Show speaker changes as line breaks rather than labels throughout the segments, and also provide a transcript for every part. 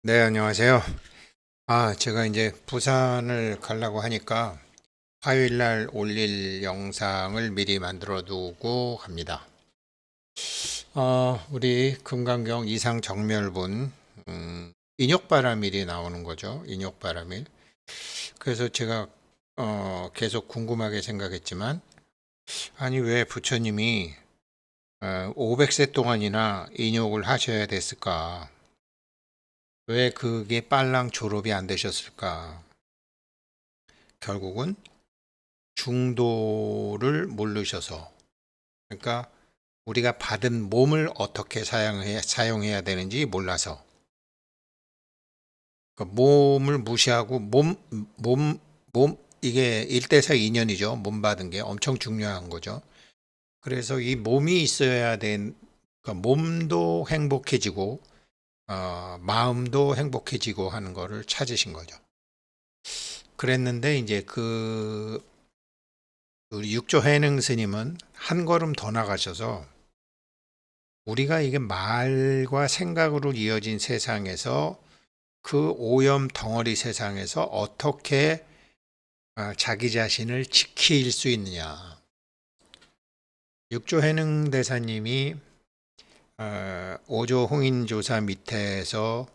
네, 안녕하세요. 제가 이제 부산을 가려고 하니까 화요일 날 올릴 영상을 미리 만들어 두고 갑니다. 우리 금강경 이상 정멸분, 인욕바람일이 나오는 거죠. 인욕바람일. 그래서 제가, 계속 궁금하게 생각했지만, 아니, 왜 부처님이 500세 동안이나 인욕을 하셔야 됐을까? 왜 그게 빨랑 졸업이 안 되셨을까? 결국은 중도를 모르셔서, 그러니까 우리가 받은 몸을 어떻게 사용해야 되는지 몰라서, 그러니까 몸을 무시하고 이게 일대사 인연이죠. 몸 받은 게 엄청 중요한 거죠. 그래서 이 몸이 있어야 그러니까 몸도 행복해지고 마음도 행복해지고 하는 거를 찾으신 거죠. 그랬는데 이제 우리 육조 해능 스님은 한 걸음 더 나가셔서 우리가 이게 말과 생각으로 이어진 세상에서 그 오염 덩어리 세상에서 어떻게 자기 자신을 지킬 수 있느냐. 육조해능 대사님이 오조 홍인조사 밑에서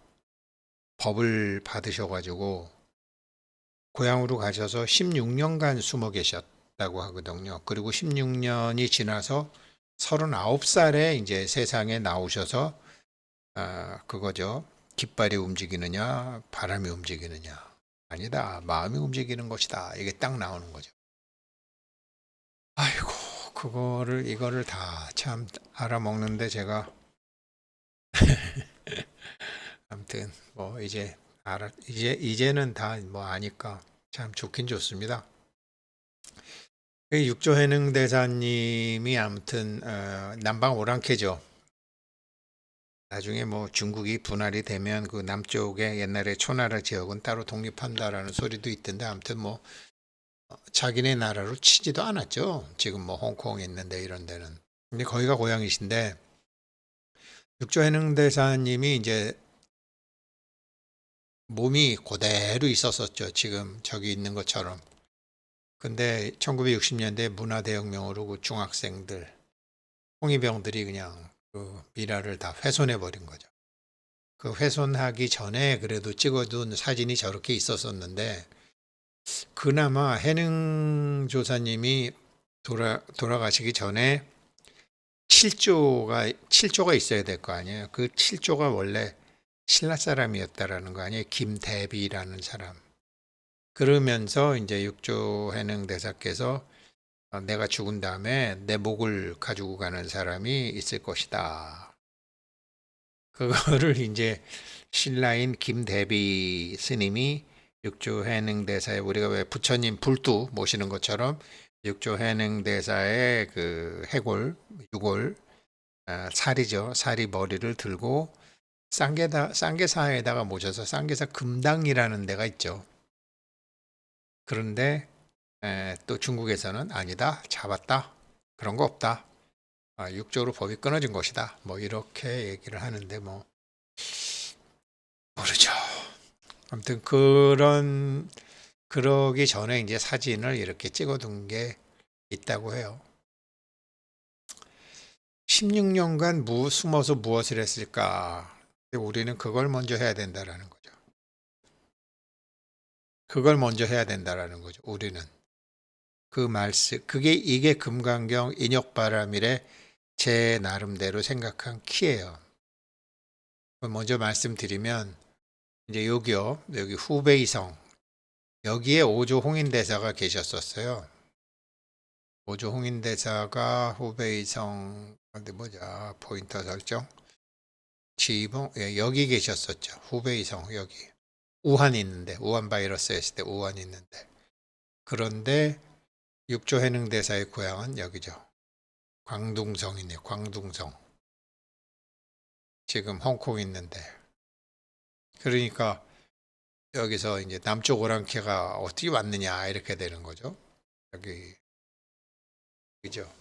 법을 받으셔가지고 고향으로 가셔서 16년간 숨어 계셨다고 하거든요. 그리고 16년이 지나서 39살에 이제 세상에 나오셔서 그거죠. 깃발이 움직이느냐, 바람이 움직이느냐. 아니다. 마음이 움직이는 것이다. 이게 딱 나오는 거죠. 아이고, 이거를 다 참 알아먹는데 제가, 아무튼, 뭐, 이제는 다 뭐 아니까 참 좋긴 좋습니다. 육조해능 대사님이 아무튼, 남방 오랑캐죠. 나중에 뭐 중국이 분할이 되면 그 남쪽에 옛날에 초나라 지역은 따로 독립한다라는 소리도 있던데 아무튼 뭐 자기네 나라로 치지도 않았죠. 지금 뭐 홍콩 있는데 이런 데는. 근데 거기가 고향이신데 육조해능대사님이 이제 몸이 그대로 있었었죠. 지금 저기 있는 것처럼. 근데 1960년대 문화대혁명으로 그 중학생들, 홍위병들이 그냥 그 미라를 다 훼손해 버린 거죠. 그 훼손하기 전에 그래도 찍어둔 사진이 저렇게 있었었는데 그나마 해능 조사님이 돌아가시기 전에 7조가 있어야 될 거 아니에요. 그 7조가 원래 신라 사람이었다라는 거 아니에요. 김대비라는 사람. 그러면서 이제 육조 해능 대사께서 내가 죽은 다음에 내 목을 가지고 가는 사람이 있을 것이다. 그거를 이제 신라인 김대비 스님이 육조 해능 대사에 우리가 왜 부처님 불두 모시는 것처럼 육조 해능 대사의 그 해골, 유골, 살이죠. 살이 머리를 들고 쌍계사에다가 모셔서 쌍계사 금당이라는 데가 있죠. 그런데 또 중국에서는 아니다, 잡았다, 그런 거 없다. 육조로 법이 끊어진 것이다. 뭐 이렇게 얘기를 하는데 뭐 모르죠. 아무튼 그러기 전에 이제 사진을 이렇게 찍어둔 게 있다고 해요. 16년간 숨어서 무엇을 했을까? 우리는 그걸 먼저 해야 된다라는 거죠. 그걸 먼저 해야 된다라는 거죠. 우리는 그 말씀, 이게 금강경 인혁바람일의 제 나름대로 생각한 키예요. 먼저 말씀드리면 이제 여기 후베이성 여기에 오조 홍인대사가 계셨었어요. 오조 홍인대사가 후베이성 어디 보자 포인터 설정 지봉 여기 계셨었죠. 후베이성 여기 우한 있는데 우한 바이러스 했을 때 우한 있는데 그런데 육조 해능대사의 고향은 여기죠. 광둥성이네. 광둥성 지금 홍콩 있는데 그러니까 여기서 이제 남쪽 오랑캐가 어떻게 왔느냐 이렇게 되는 거죠. 여기 그죠.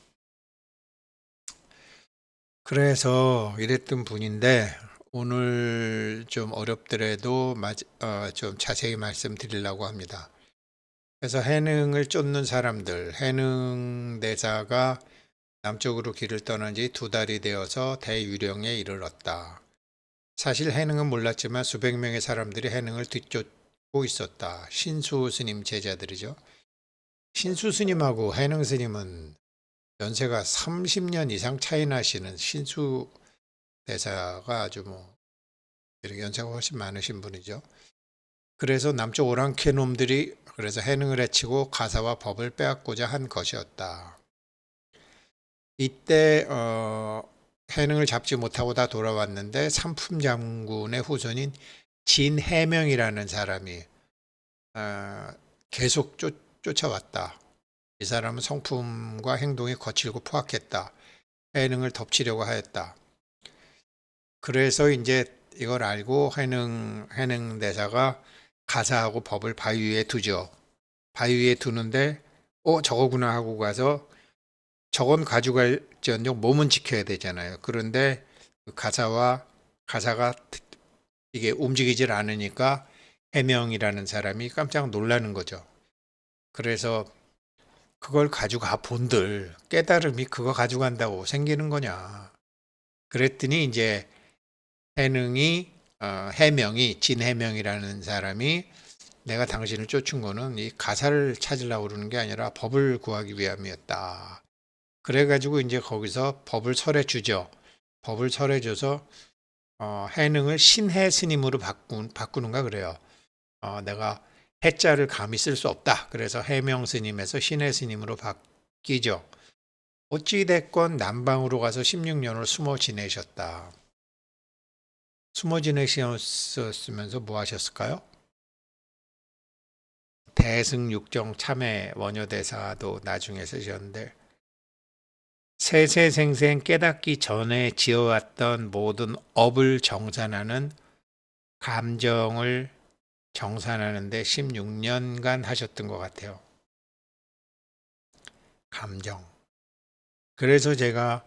그래서 이랬던 분인데 오늘 좀 어렵더라도 좀 자세히 말씀드리려고 합니다. 그래서 해능을 쫓는 사람들, 해능 대사가 남쪽으로 길을 떠난 지 2달이 되어서 대유령에 이르렀다. 사실 해능은 몰랐지만 수백 명의 사람들이 해능을 뒤쫓고 있었다. 신수 스님 제자들이죠. 신수 스님하고 해능 스님은 연세가 30년 이상 차이 나시는 신수 대사가 아주 이렇게 연세가 훨씬 많으신 분이죠. 그래서 남쪽 오랑캐 놈들이 그래서 해능을 해치고 가사와 법을 빼앗고자 한 것이었다. 이때 해능을 잡지 못하고 다 돌아왔는데 삼품 장군의 후손인 진해명이라는 사람이 계속 쫓아왔다. 이 사람은 성품과 행동이 거칠고 포악했다. 해능을 덮치려고 하였다. 그래서 이제 이걸 알고 해능 대사가 가사하고 법을 바위 위에 두죠. 바위 위에 두는데 저거구나 하고 가서 저건 가져갈지언정 몸은 지켜야 되잖아요. 그런데 그 가사가 이게 움직이질 않으니까 해명이라는 사람이 깜짝 놀라는 거죠. 그래서 그걸 가져가 본들 깨달음이 그거 가져간다고 생기는 거냐. 그랬더니 이제 해명이 진해명이라는 사람이 내가 당신을 쫓은 거는 이 가사를 찾으려고 그러는 게 아니라 법을 구하기 위함이었다. 그래가지고 이제 거기서 법을 설해 주죠. 법을 설해 줘서 해능을 신해 스님으로 바꾸는가 그래요. 내가 해자를 감히 쓸 수 없다. 그래서 해명 스님에서 신해 스님으로 바뀌죠. 어찌됐건 남방으로 가서 16년을 숨어 지내셨다. 숨어 지내셨으면서 뭐 하셨을까요? 대승육정 참회 원효대사도 나중에 쓰셨는데 세세생생 깨닫기 전에 지어왔던 모든 업을 정산하는 감정을 정산하는데 16년간 하셨던 것 같아요. 감정. 그래서 제가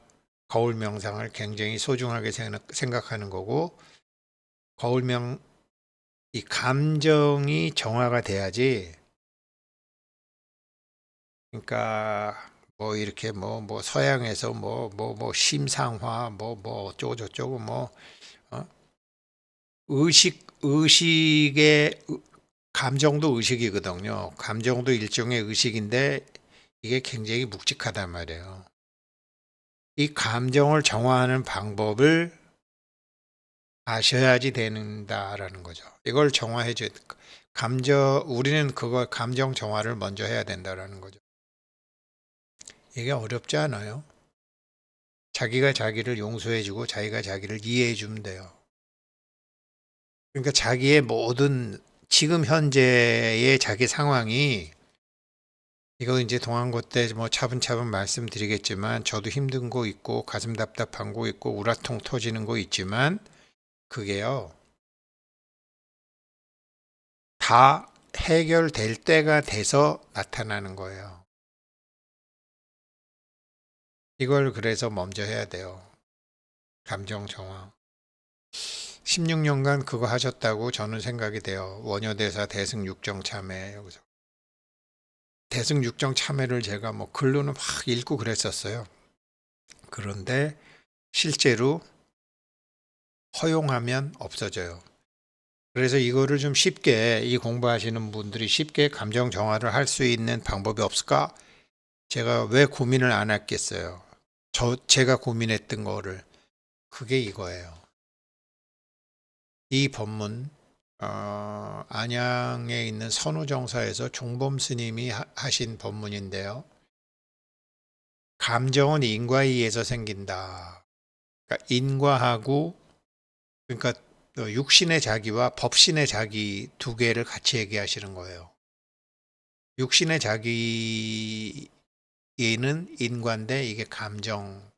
거울 명상을 굉장히 소중하게 생각하는 거고 이 감정이 정화가 돼야지. 그러니까 이렇게 서양에서 심상화 어쩌고 저쩌고 어? 의식의 감정도 의식이거든요. 감정도 일종의 의식인데 이게 굉장히 묵직하단 말이에요. 이 감정을 정화하는 방법을 아셔야지 된다라는 거죠. 이걸 정화해줘야 우리는 그걸 감정 정화를 먼저 해야 된다라는 거죠. 이게 어렵지 않아요. 자기가 자기를 용서해주고 자기가 자기를 이해해주면 돼요. 그러니까 자기의 모든 지금 현재의 자기 상황이 이거 이제 동안고 때 차분차분 말씀드리겠지만 저도 힘든 거 있고 가슴 답답한 거 있고 우라통 터지는 거 있지만 그게요 다 해결될 때가 돼서 나타나는 거예요. 이걸 그래서 먼저 해야 돼요. 감정 정화. 16년간 그거 하셨다고 저는 생각이 돼요. 원효대사 대승육정 참회 여기서. 대승육정 참회를 제가 글로는 막 읽고 그랬었어요. 그런데 실제로 허용하면 없어져요. 그래서 이거를 좀 쉽게 이 공부하시는 분들이 쉽게 감정 정화를 할 수 있는 방법이 없을까? 제가 왜 고민을 안 했겠어요. 제가 고민했던 거를 그게 이거예요. 이 법문 안양에 있는 선우정사에서 종범 스님이 하신 법문인데요. 감정은 인과에 의해서 생긴다. 그러니까 인과하고 그러니까 육신의 자기와 법신의 자기 두 개를 같이 얘기하시는 거예요. 육신의 자기는 인과인데 이게 감정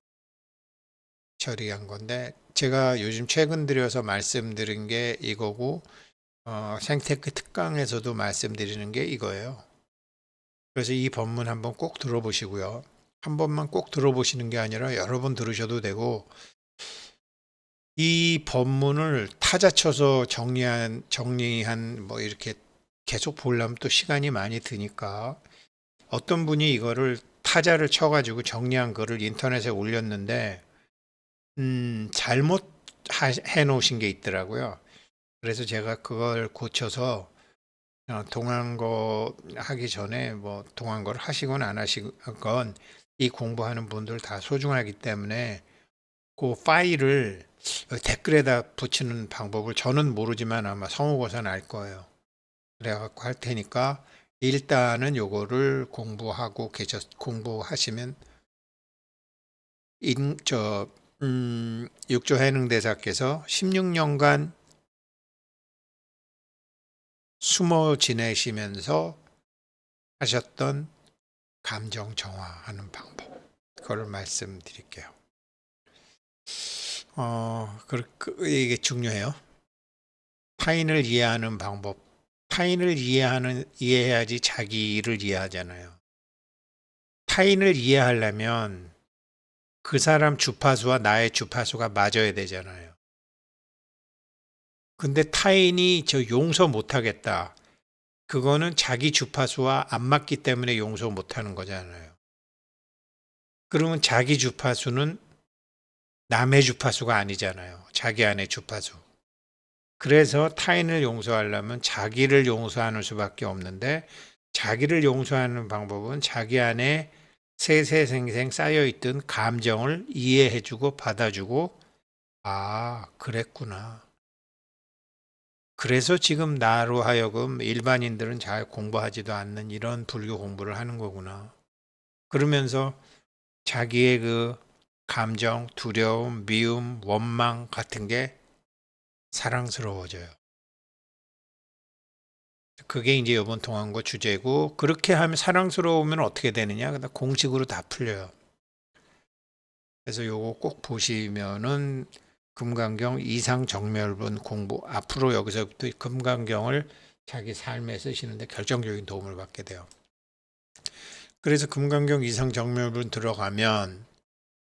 처리한 건데 제가 요즘 최근 들여서 말씀드린 게 이거고 생테크 특강에서도 말씀드리는 게 이거예요. 그래서 이 법문 한번 꼭 들어보시고요. 한 번만 꼭 들어보시는 게 아니라 여러 번 들으셔도 되고 이 법문을 타자 쳐서 정리한 뭐 이렇게 계속 보려면 또 시간이 많이 드니까 어떤 분이 이거를 타자를 쳐가지고 정리한 글을 인터넷에 올렸는데 잘못 해놓으신 게 있더라고요. 그래서 제가 그걸 고쳐서 동안거 하기 전에 뭐 동안거를 하시건 안 하시건 이 공부하는 분들 다 소중하기 때문에 그 파일을 댓글에다 붙이는 방법을 저는 모르지만 아마 성우고사는 알 거예요. 그래갖고 할 테니까 일단은 요거를 공부하시면 육조 해능대사께서 16년간 숨어 지내시면서 하셨던 감정 정화하는 방법, 그걸 말씀드릴게요. 이게 중요해요. 타인을 이해하는 방법. 타인을 이해해야지 자기를 이해하잖아요. 타인을 이해하려면 그 사람 주파수와 나의 주파수가 맞아야 되잖아요. 근데 타인이 저 용서 못하겠다. 그거는 자기 주파수와 안 맞기 때문에 용서 못하는 거잖아요. 그러면 자기 주파수는 남의 주파수가 아니잖아요. 자기 안의 주파수. 그래서 타인을 용서하려면 자기를 용서하는 수밖에 없는데 자기를 용서하는 방법은 자기 안에 세세생생 쌓여있던 감정을 이해해주고 받아주고 아, 그랬구나. 그래서 지금 나로 하여금 일반인들은 잘 공부하지도 않는 이런 불교 공부를 하는 거구나. 그러면서 자기의 그 감정, 두려움, 미움, 원망 같은 게 사랑스러워져요. 그게 이제 이번 동안고 주제고 그렇게 하면 사랑스러우면 어떻게 되느냐? 그다 공식으로 다 풀려요. 그래서 요거 꼭 보시면은 금강경 이상정멸분 공부 앞으로 여기서부터 금강경을 자기 삶에 쓰시는데 결정적인 도움을 받게 돼요. 그래서 금강경 이상정멸분 들어가면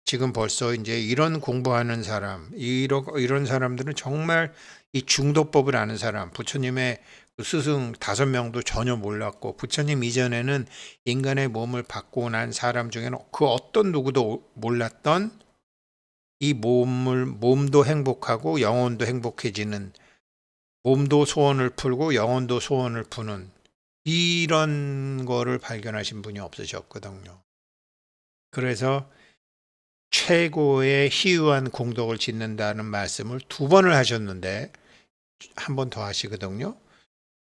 지금 벌써 이제 이런 공부하는 사람, 이런 사람들은 정말 이 중도법을 아는 사람, 부처님의 그 스승 5명도 전혀 몰랐고, 부처님 이전에는 인간의 몸을 받고 난 사람 중에는 그 어떤 누구도 몰랐던 이 몸도 행복하고 영혼도 행복해지는, 몸도 소원을 풀고 영혼도 소원을 푸는 이런 거를 발견하신 분이 없으셨거든요. 그래서 최고의 희유한 공덕을 짓는다는 말씀을 2번을 하셨는데 한 번 더 하시거든요.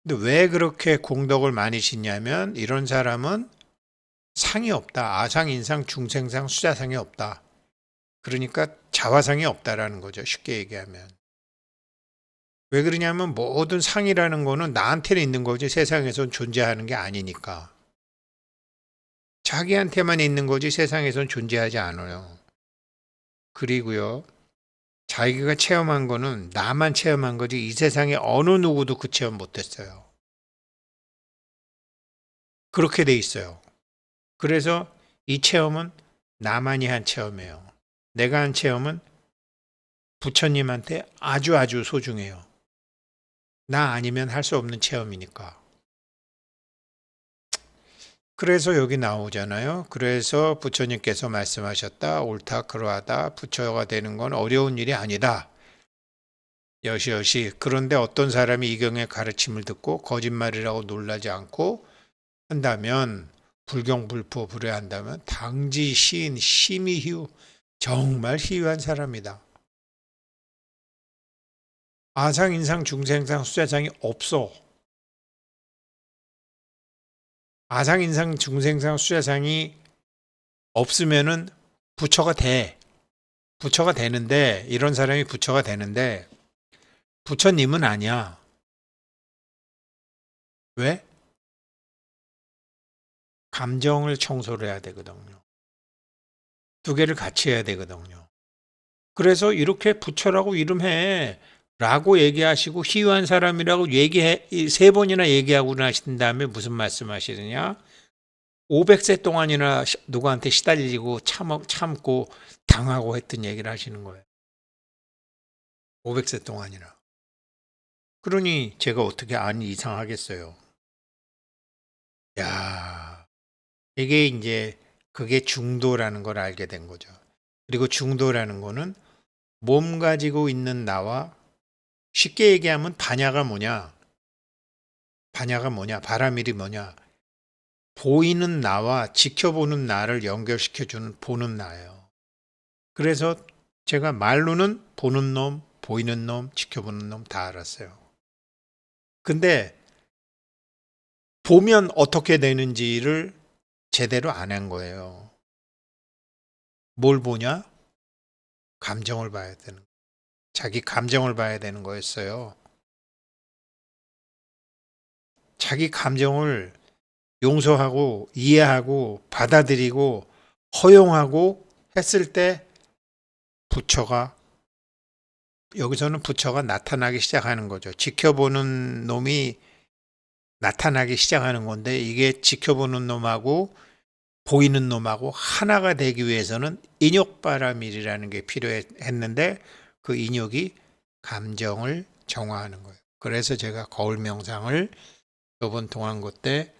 근데 왜 그렇게 공덕을 많이 짓냐면 이런 사람은 상이 없다. 아상, 인상, 중생상, 수자상이 없다. 그러니까 자화상이 없다라는 거죠. 쉽게 얘기하면. 왜 그러냐면 모든 상이라는 거는 나한테는 있는 거지 세상에선 존재하는 게 아니니까. 자기한테만 있는 거지 세상에선 존재하지 않아요. 그리고요. 자기가 체험한 거는 나만 체험한 거지 이 세상에 어느 누구도 그 체험 못했어요. 그렇게 돼 있어요. 그래서 이 체험은 나만이 한 체험이에요. 내가 한 체험은 부처님한테 아주 아주 소중해요. 나 아니면 할 수 없는 체험이니까. 그래서 여기 나오잖아요. 그래서 부처님께서 말씀하셨다. 옳다 그러하다. 부처가 되는 건 어려운 일이 아니다. 여시여시. 그런데 어떤 사람이 이경의 가르침을 듣고 거짓말이라고 놀라지 않고 한다면 불경불포 불회한다면 당지 시인 심의휴 정말 희유한 사람이다. 아상, 인상, 중생상, 수자상이 없어. 아상, 인상, 중생상, 수자상이 없으면은 부처가 돼. 부처가 되는데 이런 사람이 부처가 되는데 부처님은 아니야. 왜? 감정을 청소를 해야 되거든요. 2개를 같이 해야 되거든요. 그래서 이렇게 부처라고 이름해 라고 얘기하시고 희유한 사람이라고 3번이나 얘기하고 나신 다음에 무슨 말씀하시느냐? 500세 동안이나 누구한테 시달리고 참고 당하고 했던 얘기를 하시는 거예요. 500세 동안이나. 그러니 제가 어떻게 안 이상하겠어요. 야, 이게 이제 그게 중도라는 걸 알게 된 거죠. 그리고 중도라는 거는 몸 가지고 있는 나와 쉽게 얘기하면 반야가 뭐냐? 반야가 뭐냐? 바라밀이 뭐냐? 보이는 나와 지켜보는 나를 연결시켜주는 보는 나예요. 그래서 제가 말로는 보는 놈, 보이는 놈, 지켜보는 놈 다 알았어요. 근데 보면 어떻게 되는지를 제대로 안 한 거예요. 뭘 보냐? 감정을 봐야 되는, 자기 감정을 봐야 되는 거였어요. 자기 감정을 용서하고 이해하고 받아들이고 허용하고 했을 때 부처가, 여기서는 부처가 나타나기 시작하는 거죠. 지켜보는 놈이 나타나기 시작하는 건데, 이게 지켜보는 놈하고 보이는 놈하고 하나가 되기 위해서는 인욕바라밀이라는 게 필요했는데, 그 인욕이 감정을 정화하는 거예요. 그래서 제가 거울 명상을 이번 동안고 때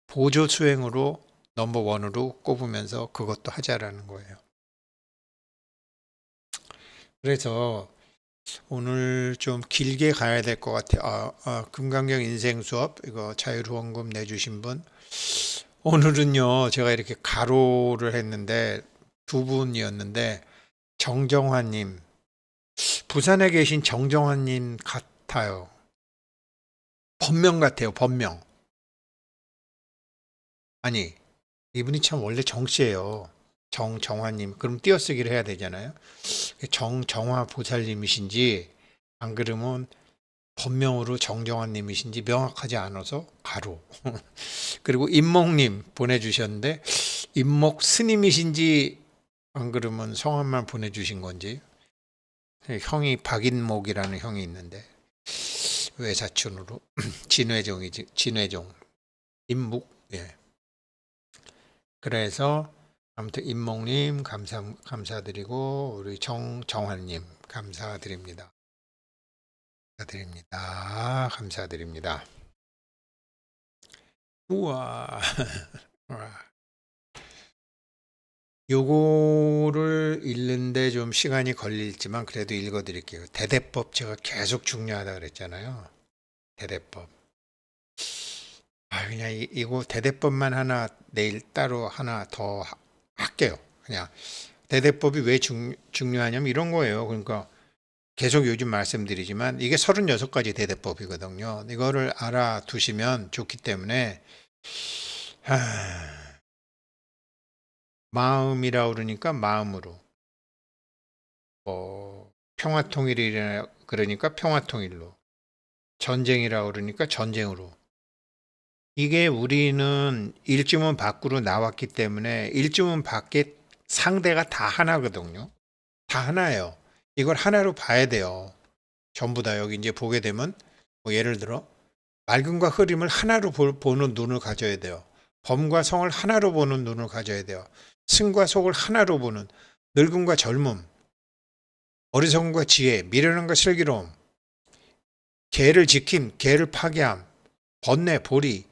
보조 수행으로 넘버원으로 꼽으면서 그것도 하자라는 거예요. 그래서 오늘 좀 길게 가야 될 것 같아요. 금강경 인생 수업 이거 자율후원금 내주신 분, 오늘은요 제가 이렇게 가로를 했는데 두 분이었는데, 정정화님, 부산에 계신 정정화님 같아요. 본명 같아요. 본명. 아니, 이분이 참 원래 정씨예요. 정정화님. 그럼 띄어쓰기를 해야 되잖아요. 정정화 보살님이신지 안 그러면 본명으로 정정환님이신지 명확하지 않아서 가로. 그리고 임목님 보내주셨는데, 임목 스님이신지 안 그러면 성함만 보내주신 건지. 형이 박인목이라는 형이 있는데 외사촌으로 진회종이지, 진회종. 임목. 예. 그래서 아무튼 임목님 감사드리고 우리 정환님 감사드립니다. 감사드립니다. 우와. 요거를 읽는데 좀 시간이 걸릴지만 그래도 읽어드릴게요. 대대법 제가 계속 중요하다 그랬잖아요. 대대법. 그냥 이거 대대법만 하나 내일 따로 하나 더 할게요. 그냥 대대법이 왜 중요하냐면 이런 거예요. 그러니까 계속 요즘 말씀드리지만 이게 36가지 대대법이거든요. 이거를 알아두시면 좋기 때문에, 마음이라 그러니까 마음으로, 평화통일이라 그러니까 평화통일로, 전쟁이라 그러니까 전쟁으로. 이게 우리는 일주문 밖으로 나왔기 때문에 일주문 밖에 상대가 다 하나거든요. 다 하나예요. 이걸 하나로 봐야 돼요. 전부 다 여기 이제 보게 되면, 뭐 예를 들어 맑음과 흐림을 하나로 보는 눈을 가져야 돼요. 범과 성을 하나로 보는 눈을 가져야 돼요. 승과 속을 하나로 보는, 늙음과 젊음, 어리석음과 지혜, 미련함과 슬기로움, 계를 지킴, 계를 파괴함, 번뇌, 보리,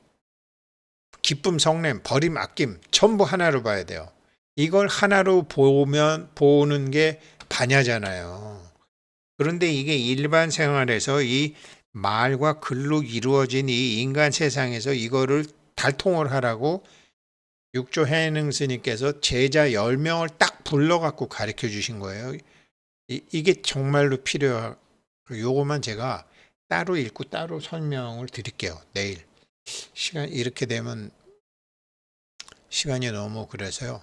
기쁨, 성냄, 버림, 아낌, 전부 하나로 봐야 돼요. 이걸 하나로 보는 게 반야잖아요. 그런데 이게 일반 생활에서 이 말과 글로 이루어진 이 인간 세상에서 이거를 달통을 하라고 육조 해능 스님께서 제자 10명을 딱 불러갖고 가르쳐 주신 거예요. 이게 정말로 필요해요. 요거만 제가 따로 읽고 따로 설명을 드릴게요. 내일. 시간 이렇게 되면 시간이 너무 그래서요.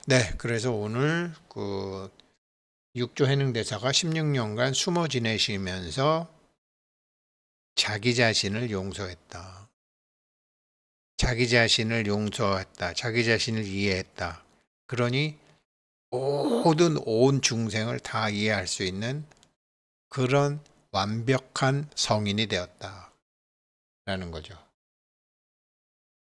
네, 그래서 오늘 그 육조 해능 대사가 16년간 숨어 지내시면서 자기 자신을 용서했다. 자기 자신을 용서했다. 자기 자신을 이해했다. 그러니 모든 온 중생을 다 이해할 수 있는 그런 완벽한 성인이 되었다. 라는 거죠.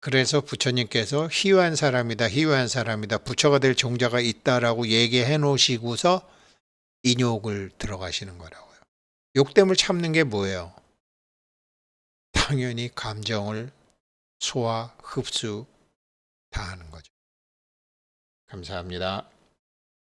그래서 부처님께서 희유한 사람이다, 희유한 사람이다, 부처가 될 종자가 있다라고 얘기해 놓으시고서 인욕을 들어가시는 거라고요. 욕됨을 참는 게 뭐예요? 당연히 감정을 소화, 흡수 다 하는 거죠. 감사합니다.